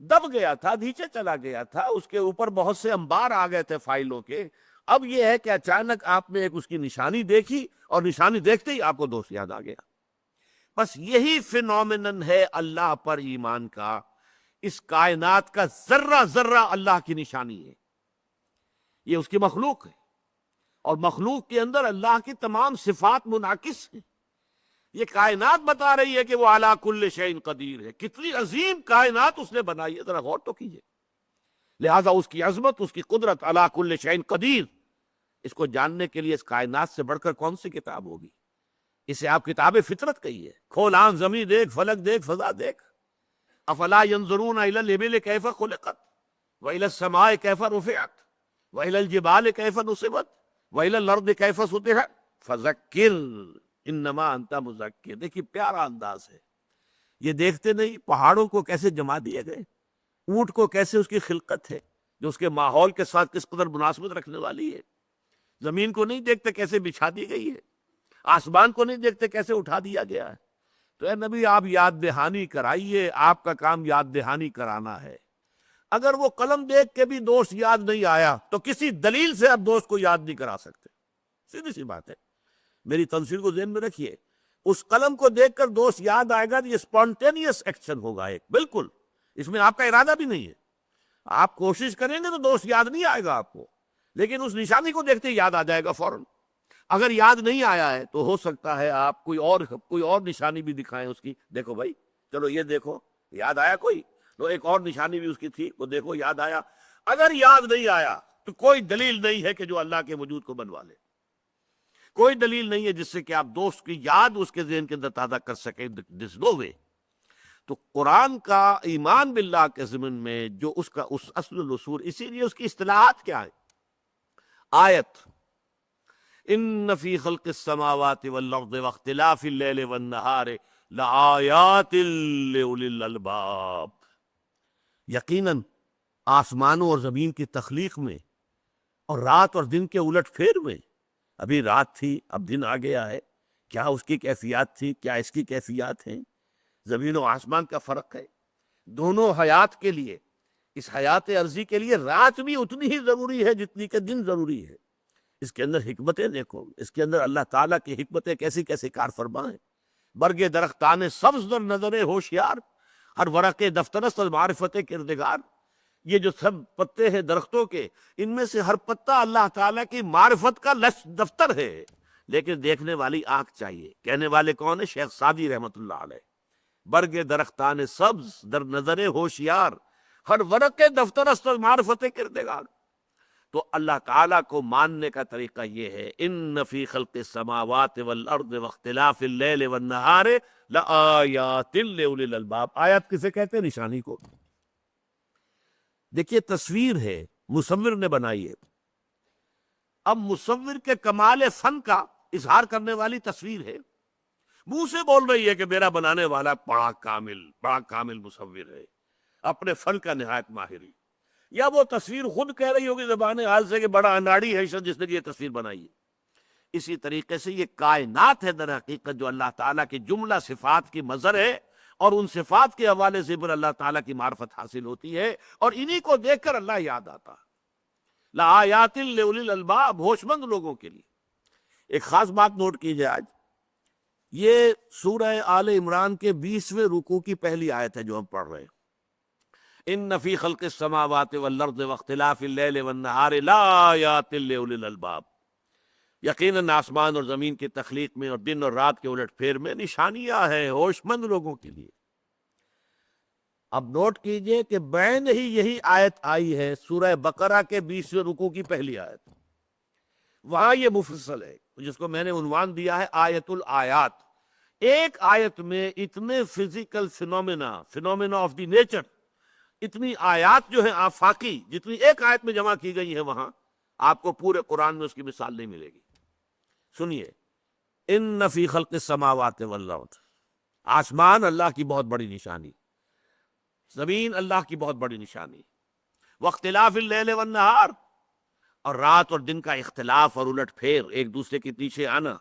دب گیا تھا، نیچے چلا گیا تھا، اس کے اوپر بہت سے انبار آ گئے تھے فائلوں کے، اب یہ ہے کہ اچانک آپ نے ایک اس کی نشانی دیکھی، اور نشانی دیکھتے ہی آپ کو دوست یاد آ گیا۔ بس یہی فینومینن ہے اللہ پر ایمان کا، اس کائنات کا ذرہ ذرہ اللہ کی نشانی ہے، یہ اس کی مخلوق ہے، اور مخلوق کے اندر اللہ کی تمام صفات منعکس ہیں۔ یہ کائنات بتا رہی ہے کہ وہ علی کل شیء قدیر ہے، کتنی عظیم کائنات اس نے بنائی ہے، ذرا غور تو کیجئے۔ لہذا اس کی عظمت، اس کی قدرت، علی کل شیء قدیر، اس کو جاننے کے لیے اس کائنات سے بڑھ کر کون سی کتاب ہوگی؟ اسے آپ کتاب فطرت کہیے۔ کھول آنکھ، زمین دیکھ، فلک دیکھ، فضا دیکھ۔ افلا ينظرون الى الابل كيف خلقت والى السماء كيف رفعت والى الجبال كيف نصبت والى الارض كيف سطحت فذکر انما انت مذکر۔ دیکھیے پیارا انداز ہے، یہ دیکھتے نہیں پہاڑوں کو کیسے جما دیے گئے، اونٹ کو کیسے اس کی خلقت ہے جو اس کے ماحول کے ساتھ کس قدر مناسبت رکھنے والی ہے، زمین کو نہیں دیکھتے کیسے بچھا دی گئی ہے، آسمان کو نہیں دیکھتے کیسے اٹھا دیا گیا ہے۔ تو اے نبی آپ یاد دہانی کرائیے، آپ کا کام یاد دہانی کرانا ہے۔ اگر وہ قلم دیکھ کے بھی دوست یاد نہیں آیا تو کسی دلیل سے آپ دوست کو یاد نہیں کرا سکتے، سیدھی سی بات ہے۔ میری تنصیل کو ذہن میں رکھیے، اس قلم کو دیکھ کر دوست یاد آئے گا تو یہ اسپونٹینیس ایکشن ہوگا ایک، بالکل اس میں آپ کا ارادہ بھی نہیں ہے. آپ کوشش کریں گے تو دوست یاد نہیں آئے گا آپ کو، لیکن اس نشانی کو دیکھتے ہی یاد آ جائے گا فوراً. اگر یاد نہیں آیا ہے تو ہو سکتا ہے آپ کوئی اور نشانی بھی دکھائیں اس کی، دیکھو بھائی چلو یہ دیکھو یاد آیا کوئی، تو ایک اور نشانی بھی اس کی تھی وہ دیکھو یاد آیا. اگر یاد نہیں آیا تو کوئی دلیل نہیں ہے کہ جو اللہ کے وجود کو بنوا لے. کوئی دلیل نہیں ہے جس سے کہ آپ دوست کی یاد اس کے ذہن کے اندر تازہ کر سکیں. دس نو وے. تو قرآن کا ایمان باللہ کے ضمن میں جو اس کا اس اصل الاصول، اسی لیے اس کی اصطلاحات کیا ہے. آیت ان فی خلق السماوات والارض واختلاف اللیل والنہار لآیات لأولی الالباب. یقیناً آسمانوں اور زمین کی تخلیق میں اور رات اور دن کے الٹ پھیر میں، ابھی رات تھی اب دن آ گیا ہے، کیا اس کی کیفیات تھی، کیا اس کی کیفیات ہیں. زمین و آسمان کا فرق ہے. دونوں حیات کے لیے، اس حیات عرضی کے لیے رات بھی اتنی ہی ضروری ہے جتنی کہ دن ضروری ہے. اس کے اندر حکمتیں دیکھو، اس کے اندر اللہ تعالیٰ کی حکمتیں کیسی کیسی کار فرما ہیں. برگ درختان سبز در نظر ہوشیار، ہر ورق دفترست اور معرفت کردگار. یہ جو سب پتے ہیں درختوں کے، ان میں سے ہر پتا اللہ تعالیٰ کی معرفت کا دفتر ہے. لیکن دیکھنے والی آنکھ چاہیے. کہنے والے کون ہیں؟ شیخ سعدی رحمت اللہ علیہ. برگ درختان سبز در نظر ہوشیار، ہر ورق دفترست اور معرفت کردگار. تو اللہ تعالیٰ کو ماننے کا طریقہ یہ ہے، ان فی خلق السماوات والارض واختلاف اللیل والنہار لآیات لأولی الالباب. آیات کسے کہتے ہیں؟ نشانی کو. دیکھیے تصویر ہے، مصور نے بنائی ہے. اب مصور کے کمال فن کا اظہار کرنے والی تصویر ہے. منہ سے بول رہی ہے کہ میرا بنانے والا بڑا کامل مصور ہے، اپنے فن کا نہایت ماہری. یا وہ تصویر خود کہہ رہی ہوگی زبان حال سے کہ بڑا اناڑی ہے جس نے یہ تصویر بنائی ہے. اسی طریقے سے یہ کائنات ہے در حقیقت جو اللہ تعالیٰ کی جملہ صفات کی مظہر ہے، اور ان صفات کے حوالے سے پھر اللہ تعالیٰ کی معرفت حاصل ہوتی ہے، اور انہی کو دیکھ کر اللہ یاد آتا. لآیات لأولی الالباب، ہوش مند لوگوں کے لیے. ایک خاص بات نوٹ کیجئے، آج یہ سورہ آل عمران کے 20ویں رکوع کی پہلی آیت ہے جو ہم پڑھ رہے ہیں. ان فی خلق السماوات والارض واختلاف اللیل والنہار لآیات لأولی الالباب. یقیناً آسمان اور زمین کی تخلیق میں اور دن اور رات کے الٹ پھیر میں نشانیاں ہیں ہوش مند لوگوں کے لیے. اب نوٹ کیجئے کہ بین ہی یہی آیت آئی ہے سورہ بقرہ کے 20ویں رکوع کی پہلی آیت. وہاں یہ مفصل ہے جس کو میں نے عنوان دیا ہے آیت الآیات. ایک آیت میں اتنے physical phenomena of the nature, اتنی آیات جو ہیں آفاقی، جتنی ایک آیت میں جمع کی گئی ہیں وہاں آپ کو پورے قرآن میں اس کی مثال نہیں ملے گی. سنیے، ان فی خلق السماوات والارض، آسمان اللہ کی بہت بڑی نشانی، زمین اللہ کی بہت بڑی نشانی. واختلاف اللیل والنہار، اور رات اور دن کا اختلاف اور الٹ پھیر، ایک دوسرے کے پیچھے آنا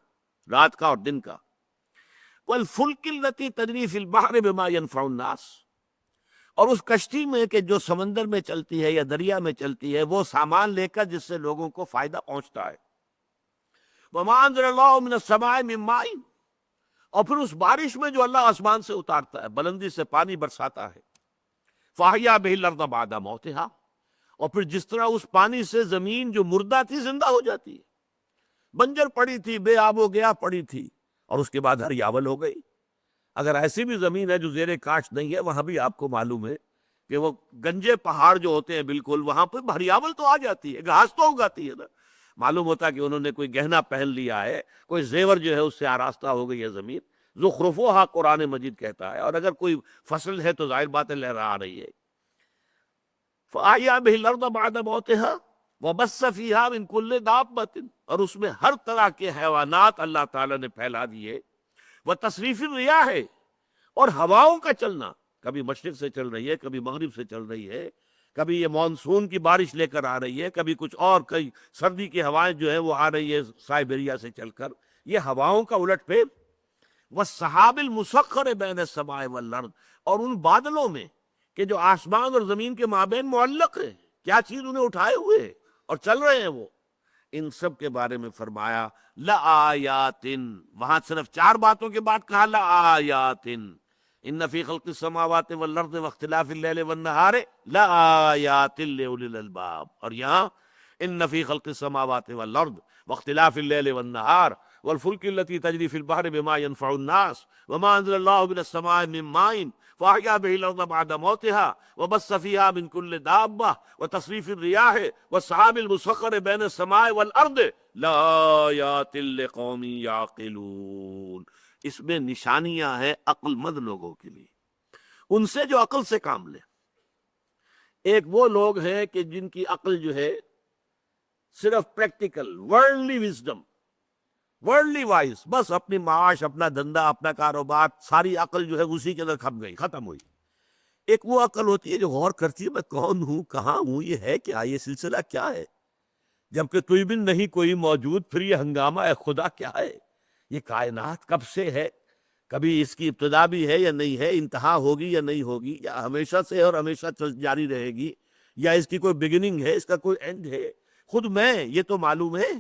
رات کا اور دن کا. والفلک التی تجری فی البحر بما ینفع الناس، اور اس کشتی میں کہ جو سمندر میں چلتی ہے یا دریا میں چلتی ہے وہ سامان لے کر جس سے لوگوں کو فائدہ پہنچتا ہے. وما انزل اللہ من السماء من ماء، اور پھر اس بارش میں جو اللہ آسمان سے اتارتا ہے، بلندی سے پانی برساتا ہے. فاحیا بہ الارض بعد موتہا، اور پھر جس طرح اس پانی سے زمین جو مردہ تھی زندہ ہو جاتی ہے، بنجر پڑی تھی، بے آب و گیا پڑی تھی، اور اس کے بعد ہریاول ہو گئی. اگر ایسی بھی زمین ہے جو زیر کاشت نہیں ہے، وہاں بھی آپ کو معلوم ہے کہ وہ گنجے پہاڑ جو ہوتے ہیں بالکل، وہاں پہ ہریاول تو آ جاتی ہے، گھاس تو اگاتی ہے نا. معلوم ہوتا ہے کہ انہوں نے کوئی گہنا پہن لیا ہے، کوئی زیور جو ہے اس سے آراستہ ہو گئی ہے زمین. زخرفوہا قرآن مجید کہتا ہے. اور اگر کوئی فصل ہے تو ظاہر بات ہے لہرا آ رہی ہے. فَأَحْيَا بِهِ الْأَرْضَ بَعْدَ مَوْتِهَا وَبَثَّ فِيهَا مِن كُلِّ دَابَّةٍ، اور اس میں ہر طرح کے حیوانات اللہ تعالیٰ نے پھیلا دیے. وَتَصْرِيفِ الرِّيَاحِ، اور ہواؤں کا چلنا، کبھی مشرق سے چل رہی ہے، کبھی مغرب سے چل رہی ہے، کبھی یہ مانسون کی بارش لے کر آ رہی ہے، کبھی کچھ اور، کئی سردی کی ہوائیں جو ہیں وہ آ رہی ہے سائبیریا سے چل کر. یہ ہواؤں کا الٹ پھیر. وَالسَّحَابِ الْمُسَخَّرِ بَيْنَ السَّمَاءِ وَالْأَرْضِ، اور ان بادلوں میں کہ جو آسمان اور زمین کے مابین معلق ہیں، کیا چیز انہیں اٹھائے ہوئے اور چل رہے ہیں وہ. ان سب کے بارے میں فرمایا لآیات، وہاں صرف 4 باتوں کے بعد کہا لآیات، ان فی خلق السماوات والارض واختلاف اللیل والنہار لآیات لأولی الالباب، اور یہاں ان فی خلق السماوات والارض واختلاف اللیل والنہار والفلک التي تجری فی البحر بما ينفع الناس وما انزل اللہ من السماء من ماء فاحیا به الارض بعد موتها وبث فيها من كل دابة وتصريف الرياح والسحاب المسخر بين السماء والارض لآیات لقوم یعقلون، اس میں نشانیاں ہیں عقل مند لوگوں کے لیے، ان سے جو عقل سے کام لے۔ ایک وہ لوگ ہیں کہ جن کی عقل جو ہے صرف practical worldly wisdom, worldly wise, بس اپنی معاش، اپنا دھندا، اپنا کاروبار، ساری عقل جو ہے اسی کے اندر کھپ گئی، ختم ہوئی۔ ایک وہ عقل ہوتی ہے جو غور کرتی ہے میں کون ہوں، کہاں ہوں، یہ ہے کیا، یہ سلسلہ کیا ہے، جبکہ کوئی بھی نہیں کوئی موجود، پھر یہ ہنگامہ اے خدا کیا ہے، یہ کائنات کب سے ہے، کبھی اس کی ابتدا بھی ہے یا نہیں ہے، انتہا ہوگی یا نہیں ہوگی، یا ہمیشہ سے اور ہمیشہ جاری رہے گی، یا اس کی کوئی بگننگ ہے، اس کا کوئی اینڈ ہے۔ خود میں یہ تو معلوم ہے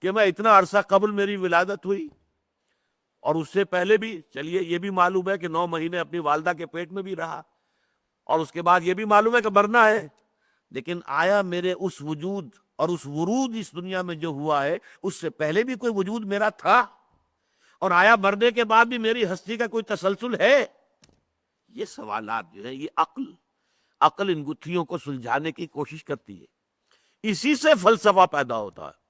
کہ میں اتنا عرصہ قبل میری ولادت ہوئی، اور اس سے پہلے بھی چلیے یہ بھی معلوم ہے کہ 9 مہینے اپنی والدہ کے پیٹ میں بھی رہا، اور اس کے بعد یہ بھی معلوم ہے کہ مرنا ہے، لیکن آیا میرے اس وجود اور اس ورود اس دنیا میں جو ہوا ہے اس سے پہلے بھی کوئی وجود میرا تھا، اور آیا مرنے کے بعد بھی میری ہستی کا کوئی تسلسل ہے؟ یہ سوالات جو ہیں یہ عقل ان گتھیوں کو سلجھانے کی کوشش کرتی ہے، اسی سے فلسفہ پیدا ہوتا ہے۔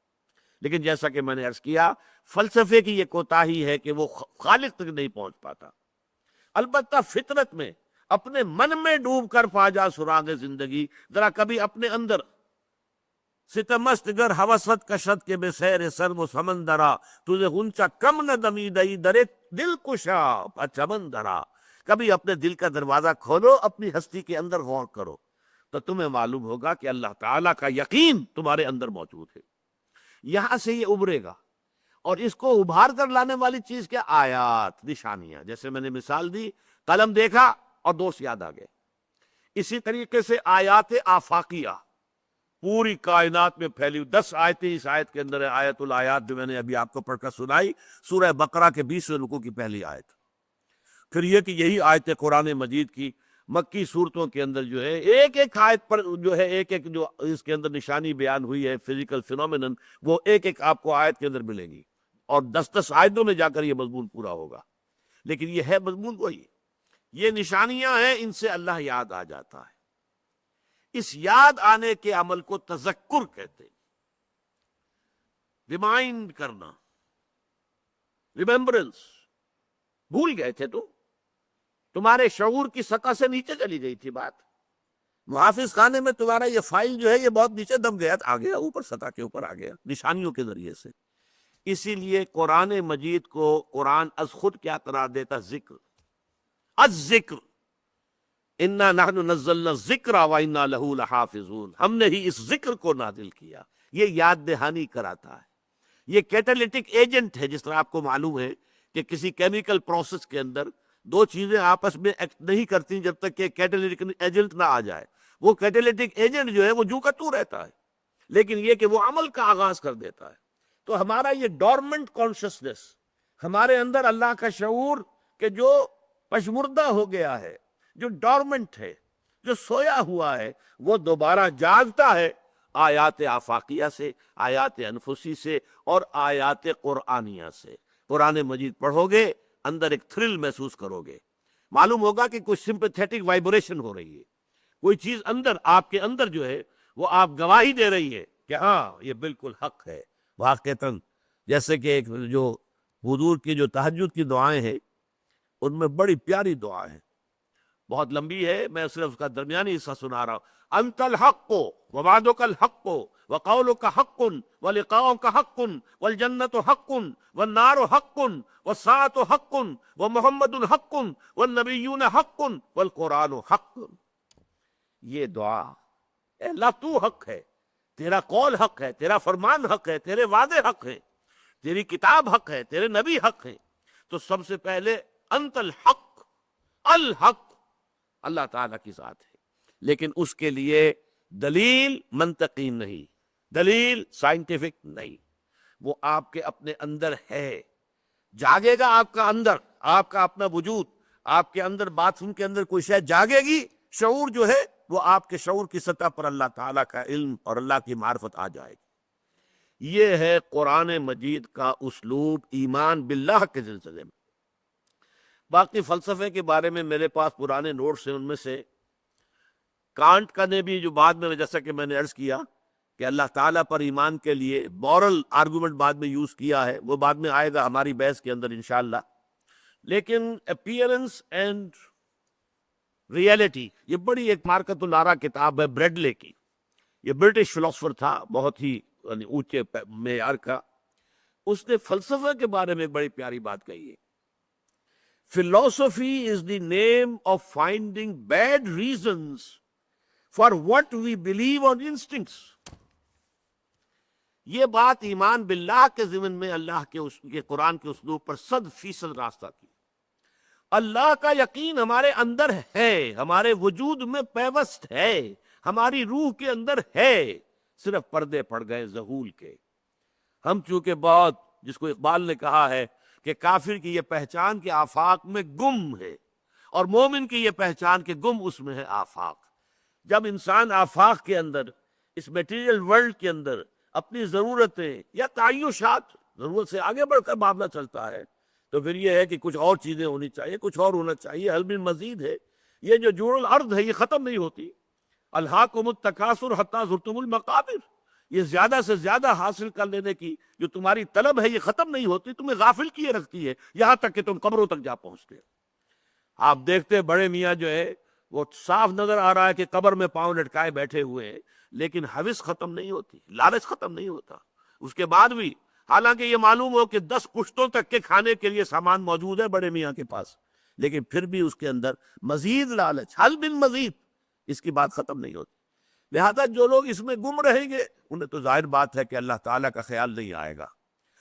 لیکن جیسا کہ میں نے عرض کیا، فلسفے کی یہ کوتاہی ہے کہ وہ خالق تک نہیں پہنچ پاتا۔ البتہ فطرت میں اپنے من میں ڈوب کر پا جا سراغ زندگی، ذرا کبھی اپنے اندر ستمست گر حوست کشت کے بے سیر سر و سمندرا تجھے غنچہ کم نہ دمی دئی درے دل کشا چمن درا، کبھی اپنے دل کا دروازہ کھولو، اپنی ہستی کے اندر غور کرو، تو تمہیں معلوم ہوگا کہ اللہ تعالیٰ کا یقین تمہارے اندر موجود ہے۔ یہاں سے یہ ابھرے گا، اور اس کو ابھار کر لانے والی چیز کیا؟ آیات، نشانیاں۔ جیسے میں نے مثال دی، قلم دیکھا اور دوست یاد آ گئے، اسی طریقے سے آیات آفاقیہ پوری کائنات میں پھیلی ہوئی، 10 آیتیں اس آیت کے اندر ہے۔ آیت الآیات جو میں نے ابھی آپ کو پڑھ کر سنائی، سورہ بقرہ کے 20ویں رکوع کی پہلی آیت۔ پھر یہ کہ یہی آیت قرآن مجید کی مکی صورتوں کے اندر جو ہے ایک ایک آیت پر جو ہے ایک ایک جو اس کے اندر نشانی بیان ہوئی ہے، فزیکل فینومینن، وہ ایک ایک آپ کو آیت کے اندر ملے گی، اور 10 آیتوں میں جا کر یہ مضمون پورا ہوگا۔ لیکن یہ ہے مضمون وہی، یہ نشانیاں ہیں، ان سے اللہ یاد آ جاتا ہے۔ اس یاد آنے کے عمل کو تذکر کہتے ہیں، ریمائنڈ کرنا، ریممبرنس۔ بھول گئے تھے تمہارے شعور کی سطح سے نیچے چلی گئی تھی بات، محافظ خانے میں تمہارا یہ فائل جو ہے یہ بہت نیچے دب گیا، آ گیا اوپر، سطح کے اوپر آ گیا نشانیوں کے ذریعے سے۔ اسی لیے قرآن مجید کو قرآن از خود کیا قرار دیتا؟ ذکر، الذکر، انا نحن نزلنا الذکر وانا لہ لحافظون، ہم نے ہی اس ذکر کو نازل کیا۔ یہ یاد دہانی کراتا ہے، یہ کیٹالیٹک ایجنٹ ہے۔ جس طرح آپ کو معلوم ہے کہ کسی کیمیکل پروسیس کے اندر 2 چیزیں آپس میں ایکٹ نہیں کرتی جب تک کہ کیٹالیٹک ایجنٹ نہ آ جائے، وہ کیٹالیٹک ایجنٹ جو ہے وہ جو کا تو رہتا ہے، لیکن یہ کہ وہ عمل کا آغاز کر دیتا ہے۔ تو ہمارا یہ ڈورمنٹ کانشسنس، ہمارے اندر اللہ کا شعور کہ جو پشمردہ ہو گیا ہے، جو ڈورمنٹ ہے، جو سویا ہوا ہے، وہ دوبارہ جاگتا ہے آیات آفاقیہ سے، آیات انفسی سے، اور آیات قرآنیہ سے۔ قرآن مجید پڑھو گے، اندر ایک تھرل محسوس کرو گے، معلوم ہوگا کہ کوئی سمپیتھیٹک وائبریشن ہو رہی ہے، کوئی چیز اندر آپ کے اندر جو ہے وہ آپ گواہی دے رہی ہے کہ ہاں یہ بالکل حق ہے واقعتاً۔ جیسے کہ ایک جو حضور کی جو تہجد کی دعائیں ہیں، ان میں بڑی پیاری دعا ہے، بہت لمبی ہے، میں صرف اس کا درمیانی حصہ سنا رہا ہوں۔ انت الحق ووعدک الحق وقولک حق ولقاؤک حق والجنت حق والنار حق والساعۃ حق ومحمد حق والنبیون حق والقرآن حق۔ یہ دعا، اے اللہ تو حق ہے، تیرا قول حق ہے، تیرا فرمان حق ہے، تیرے وعدے حق ہیں، تیری کتاب حق ہے، تیرے نبی حق ہیں۔ تو سب سے پہلے انت الحق، الحق اللہ تعالیٰ کی ذات ہے، لیکن اس کے لیے دلیل منطقی نہیں، دلیل سائنٹیفک نہیں، وہ آپ کے اپنے اندر ہے، جاگے گا آپ کا اندر، آپ کا اپنا وجود، آپ کے اندر باتھ روم کے اندر کوئی شے جاگے گی، شعور جو ہے وہ آپ کے شعور کی سطح پر اللہ تعالیٰ کا علم اور اللہ کی معرفت آ جائے گی۔ یہ ہے قرآن مجید کا اسلوب ایمان باللہ کے سلسلے میں۔ باقی فلسفے کے بارے میں میرے پاس پرانے نوٹس ہیں، ان میں سے کانٹ کا نے بھی جو بعد میں جیسا کہ میں نے عرض کیا کہ اللہ تعالیٰ پر ایمان کے لیے مورل آرگومنٹ بعد میں یوز کیا ہے، وہ بعد میں آئے گا ہماری بحث کے اندر انشاءاللہ۔ لیکن اپیئرنس اینڈ ریئلٹی، یہ بڑی ایک مارکت الارا کتاب ہے بریڈلے کی، یہ برٹش فلاسفر تھا، بہت ہی اونچے معیار کا۔ اس نے فلسفہ کے بارے میں بڑی پیاری بات کہی ہے، philosophy is the name of finding bad reasons for what we believe on instincts۔ یہ بات ایمان باللہ کے ضمن میں اللہ کے قرآن کے اسلوب پر 100% راستہ کی۔ اللہ کا یقین ہمارے اندر ہے، ہمارے وجود میں پیوست ہے، ہماری روح کے اندر ہے، صرف پردے پڑ گئے ظہول کے۔ ہم چونکہ بہت، جس کو اقبال نے کہا ہے کہ کافر کی یہ پہچان کہ آفاق میں گم ہے، اور مومن کی یہ پہچان کہ گم اس میں ہے آفاق۔ جب انسان آفاق کے اندر، اس میٹیریل ورلڈ کے اندر اپنی ضرورتیں یا تعیشات، ضرورت سے آگے بڑھ کر معاملہ چلتا ہے، تو پھر یہ ہے کہ کچھ اور چیزیں ہونی چاہیے، کچھ اور ہونا چاہیے، حل من مزید ہے۔ یہ جو جوڑ الارض ہے یہ ختم نہیں ہوتی، الہاکم التکاثر حتی زرتم المقابر، یہ زیادہ سے زیادہ حاصل کر لینے کی جو تمہاری طلب ہے یہ ختم نہیں ہوتی، تمہیں غافل کیے رکھتی ہے یہاں تک کہ تم قبروں تک جا پہنچتے ہو۔ آپ دیکھتے بڑے میاں جو ہے وہ صاف نظر آ رہا ہے کہ قبر میں پاؤں لٹکائے بیٹھے ہوئے ہیں، لیکن حوث ختم نہیں ہوتی، لالچ ختم نہیں ہوتا۔ اس کے بعد بھی حالانکہ یہ معلوم ہو کہ 10 پشتوں تک کے کھانے کے لیے سامان موجود ہے بڑے میاں کے پاس، لیکن پھر بھی اس کے اندر مزید لالچ، حل بن مزید، اس کی بات ختم نہیں ہوتی۔ لہذا جو لوگ اس میں گم رہیں گے انہیں تو ظاہر بات ہے کہ اللہ تعالیٰ کا خیال نہیں آئے گا،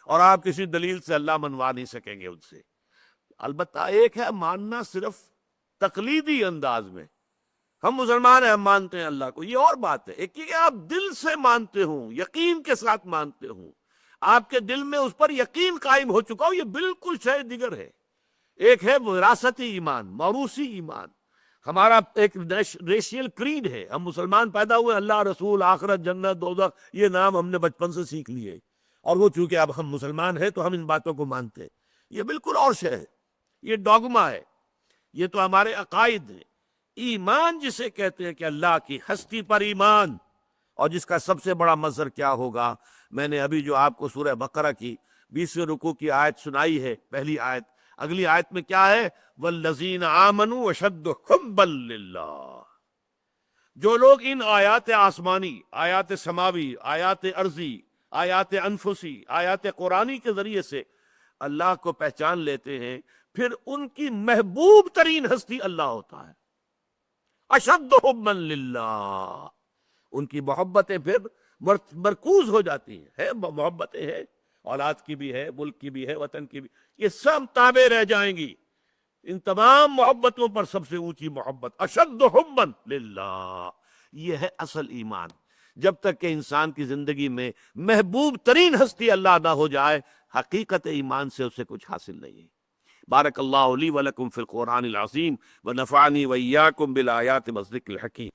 اور آپ کسی دلیل سے اللہ منوا نہیں سکیں گے ان سے۔ البتہ ایک ہے ماننا صرف تقلیدی انداز میں، ہم مسلمان ہیں، ہم مانتے ہیں اللہ کو، یہ اور بات ہے۔ ایک یہ کہ آپ دل سے مانتے ہوں، یقین کے ساتھ مانتے ہوں، آپ کے دل میں اس پر یقین قائم ہو چکا ہو، یہ بالکل شے دیگر ہے۔ ایک ہے وراثتی ایمان، موروثی ایمان، ہمارا ایک ریشیل کریڈ ہے، ہم مسلمان پیدا ہوئے، اللہ، رسول، آخرت، جنت، دوزخ، یہ نام ہم نے بچپن سے سیکھ لیے، اور وہ چونکہ اب ہم مسلمان ہیں تو ہم ان باتوں کو مانتے ہیں۔ یہ بالکل اور شے ہے، یہ ڈوگما ہے، یہ تو ہمارے عقائد ہیں۔ ایمان جسے کہتے ہیں کہ اللہ کی ہستی پر ایمان، اور جس کا سب سے بڑا مظہر کیا ہوگا، میں نے ابھی جو آپ کو سورہ بقرہ کی 20ویں رکوع کی آیت سنائی ہے، پہلی آیت، اگلی آیت میں کیا ہے؟ وَالَّذِينَ آمَنُوا أَشَدُّ حُبًّا لِلَّهِ۔ جو لوگ ان آیات آسمانی، آیات سماوی، آیات ارضی، آیات انفسی، آیات قرآنی کے ذریعے سے اللہ کو پہچان لیتے ہیں، پھر ان کی محبوب ترین ہستی اللہ ہوتا ہے۔ اشد حبا للہ، ان کی محبتیں پھر مرکوز ہو جاتی ہیں، محبتیں ہیں، اولاد کی بھی ہے، ملک کی بھی ہے، وطن کی بھی، یہ سب تابع رہ جائیں گی۔ ان تمام محبتوں پر سب سے اونچی محبت اشد حبا للہ، یہ ہے اصل ایمان۔ جب تک کہ انسان کی زندگی میں محبوب ترین ہستی اللہ نہ ہو جائے، حقیقت ایمان سے اسے کچھ حاصل نہیں ہے۔ بارک اللہ لی ولکم فی القرآن العظیم ونفعنی وإیاکم بالآیات والذکر الحکیم۔